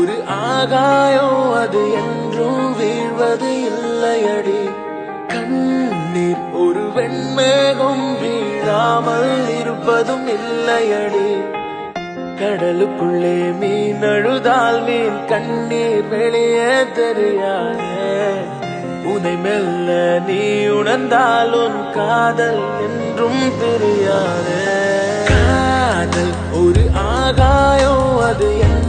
ஒரு ஆகாயம் அது என்றும் வீழ்வது இல்லையடி கண்ணீர் ஒரு வெண்மேகம் வீழாமல் இருப்பதும் இல்லையடி கடலுக்குள்ளே மீன் அழுதால் மீன் கண்ணீர் வெளியே தெரியாதே உன்னை மெல்ல நீ உணர்ந்தால் உன் காதல் என்றும் தெரியாதே காதல் ஒரு ஆகாயம் அது என்றும்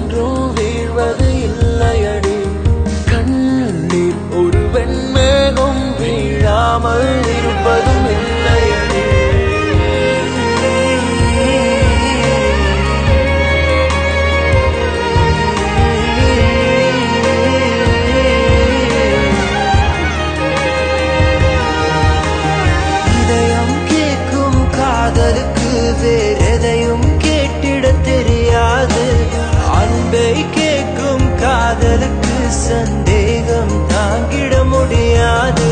வீழ்வது இல்லையடி கண்ணீர் ஒரு வெண்மேகம் வீழாமல் இருப்பதும் இல்லையடி வேறெதையும் கேட்டிட தெரியாது அன்பை கேட்கும் காதலுக்கு சந்தேகம் தாங்கிட முடியாது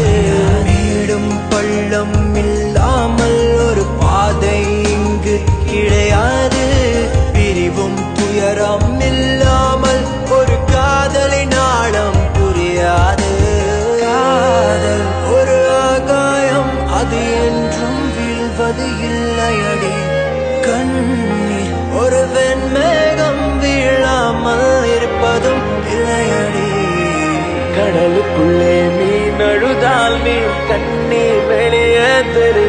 மேடும் பள்ளம் இல்லாமல் ஒரு பாதை இங்கு கிடையாது பிரிவும் துயரம் இல்லாமல் ஒரு காதலின் ஆழம் புரியாது காதல் ஒரு ஆகாயம் அது என்றும் வீழ்வது இல்லையடி கண்ணீர் ஒரு வெண்மேகம் வீழாமல் இருப்பதும் இல்லையடி கடலுக்குள்ளே மீன் அழுதால் மீன் கண்ணீர் வெளியே தெரியும்